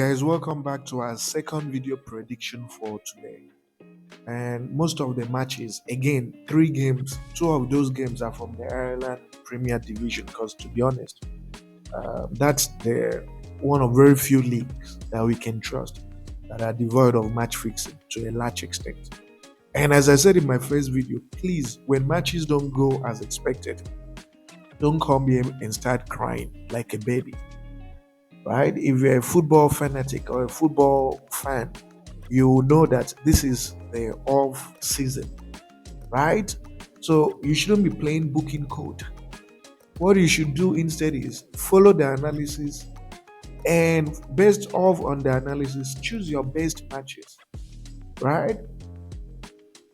Guys, welcome back to our second video prediction for today. And most of the matches, again, three games, two of those games are from the Ireland Premier Division. Because to be honest, that's the one of very few leagues that we can trust that are devoid of match fixing to a large extent. And as I said in my first video, please, when matches don't go as expected, don't come here and start crying like a baby, right? If you're a football fanatic or a football fan, you will know that this is the off season, right? So you shouldn't be playing booking code. What you should do instead is follow the analysis, and based off on the analysis, choose your best matches, right?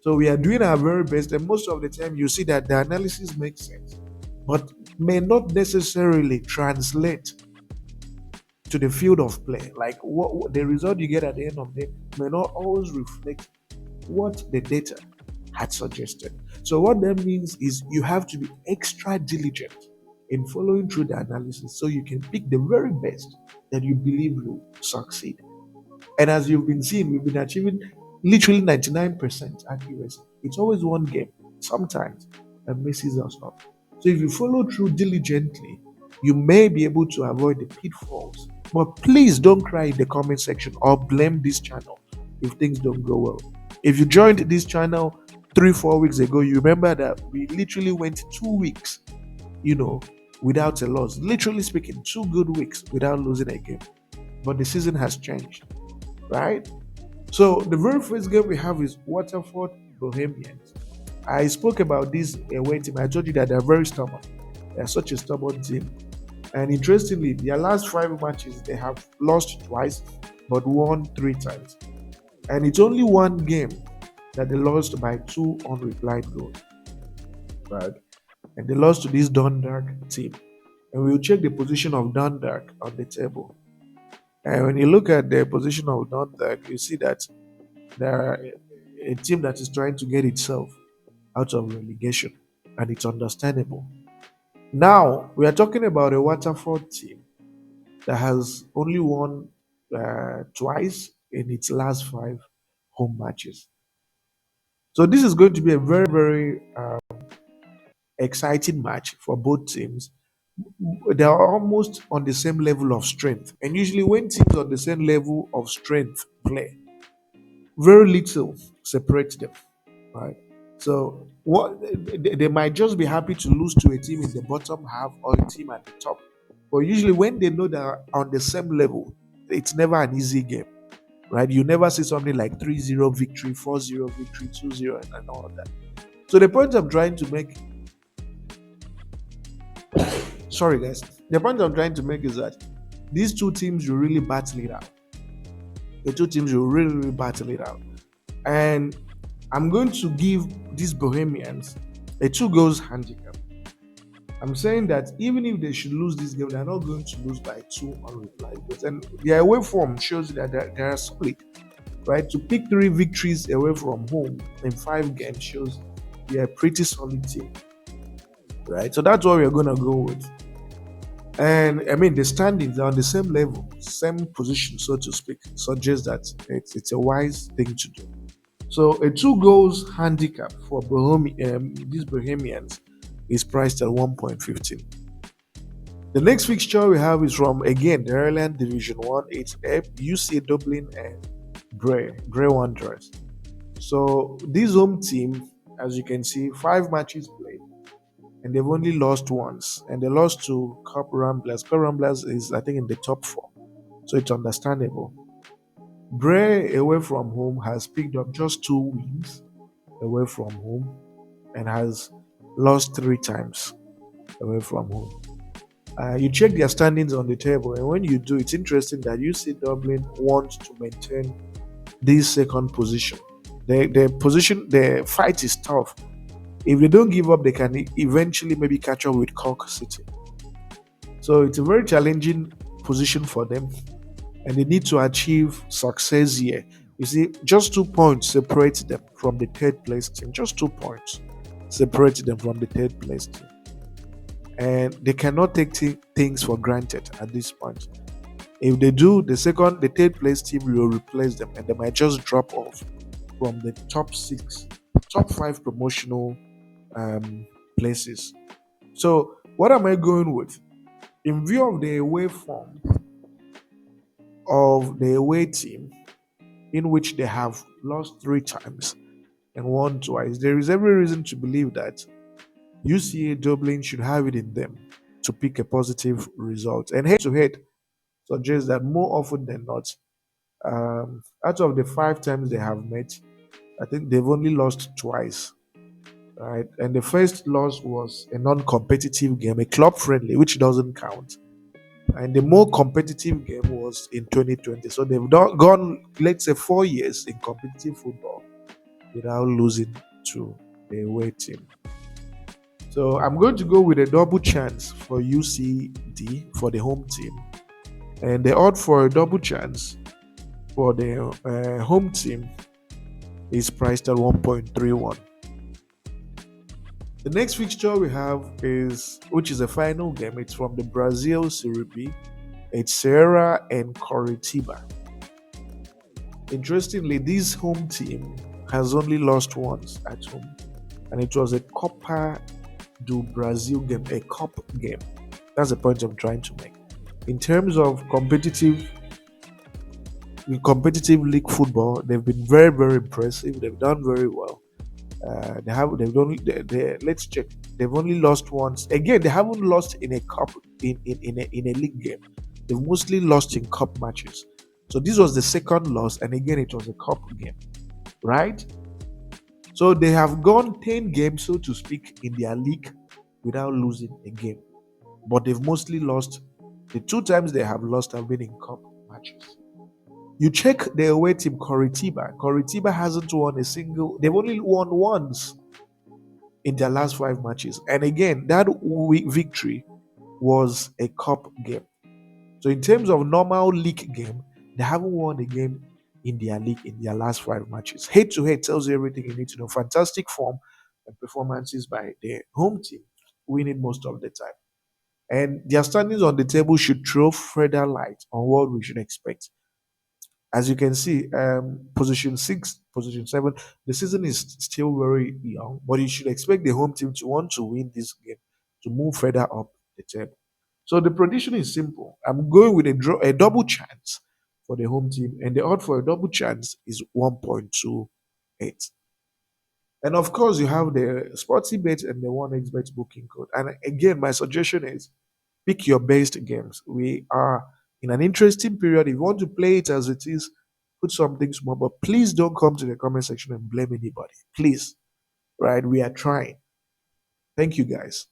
So we are doing our very best, and most of the time you see that the analysis makes sense, but may not necessarily translate to the field of play. Like what the result you get at the end of the day may not always reflect what the data had suggested. So what that means is you have to be extra diligent in following through the analysis so you can pick the very best that you believe will succeed. And as you've been seeing, we've been achieving literally 99% accuracy. It's always one game, sometimes, that messes us up. So if you follow through diligently, you may be able to avoid the pitfalls. But please don't cry in the comment section or blame this channel if things don't go well. If you joined this channel 3-4 weeks ago, you remember that we literally went 2 weeks, without a loss. Literally speaking, 2 good weeks without losing a game. But the season has changed, right? So the very first game we have is Waterford Bohemians. I spoke about this away team. I told you that they're very stubborn. They're such a stubborn team. And interestingly, their last 5 matches, they have lost twice, but won 3 times. And it's only one game that they lost by 2 unreplied goals, right? And they lost to this Dundalk team. And we'll check the position of Dundalk on the table. And when you look at the position of Dundalk, you see that they're a team that is trying to get itself out of relegation, and it's understandable. Now, we are talking about a Waterford team that has only won twice in its last 5 home matches. So, this is going to be a very, very exciting match for both teams. They are almost on the same level of strength, and usually, when teams on the same level of strength play, very little separates them, right? So what they might just be happy to lose to a team in the bottom half or a team at the top. But usually when they know they're on the same level, it's never an easy game, right? You never see something like 3-0 victory, 4-0 victory, 2-0, and all of that. So the point I'm trying to make, sorry guys, the point I'm trying to make is that these two teams will really battle it out. The two teams will really, really battle it out. And I'm going to give these Bohemians a 2 goals handicap. I'm saying that even if they should lose this game, they're not going to lose by 2 unreplied goals. And their away form shows that they are solid, right? To pick 3 victories away from home in 5 games shows they're a pretty solid team, right? So that's what we're going to go with. And I mean, the standings are on the same level, same position, so to speak, suggests that it's a wise thing to do. So a 2 goals handicap for these Bohemians is priced at 1.15. The next fixture we have is from, again, the Ireland Division 1. It's UC Dublin and Bray Wanderers. So this home team, as you can see, 5 matches played, and they've only lost once. And they lost to Cup Ramblers. Cup Ramblers is, I think, in the top 4. So it's understandable. Bray away from home has picked up just 2 wins away from home and has lost 3 times away from home. You check their standings on the table, and when you do, it's interesting that UC Dublin wants to maintain this second position. The fight is tough. If they don't give up, they can eventually maybe catch up with Cork City. So it's a very challenging position for them, and they need to achieve success here. You see, just 2 points separate them from the third place team. Just 2 points separate them from the third place team. And they cannot take things for granted at this point. If they do, the third place team will replace them, and they might just drop off from the top six, top five promotional um, places. So, what am I going with? In view of the away form of the away team, in which they have lost three times and won twice, there is every reason to believe that UCA Dublin should have it in them to pick a positive result. And head to head suggests that more often than not, out of the five times they have met, I think they've only lost twice. Right, and the first loss was a non-competitive game, a club friendly, which doesn't count. And the more competitive game was in 2020. So they've gone, let's say, 4 years in competitive football without losing to the away team. So I'm going to go with a double chance for UCD for the home team. And the odd for a double chance for the home team is priced at 1.31. The next fixture we have is, which is a final game. It's from the Brazil Serie B. It's Serra and Coritiba. Interestingly, this home team has only lost once at home, and it was a Copa do Brazil game, a cup game. That's the point I'm trying to make. In terms of competitive league football, they've been very, very impressive. They've done very well. They've only let's check. They've only lost once. Again, they haven't lost in a cup in a league game. They've mostly lost in cup matches. So this was the second loss, and again it was a cup game, right? So they have gone 10 games, so to speak, in their league without losing a game. But they've mostly lost. The two times they have lost have been in cup matches. You check the away team Coritiba. Coritiba hasn't won a single. They've only won once in their last five matches. And again, that victory was a cup game. So in terms of normal league game, they haven't won a game in their league in their last five matches. Head to head tells you everything you need to know. Fantastic form and performances by the home team, winning most of the time. And their standings on the table should throw further light on what we should expect. As you can see, position six, position seven, the season is still very young, but you should expect the home team to want to win this game to move further up the table. So the prediction is simple. I'm going with a double chance for the home team, and the odd for a double chance is 1.28. And of course, you have the Sporty Bet and the 1xBet booking code. And again, my suggestion is pick your best games. We are in an interesting period. If you want to play it as it is, put something small, but please don't come to the comment section and blame anybody. Please, right? We are trying. Thank you, guys.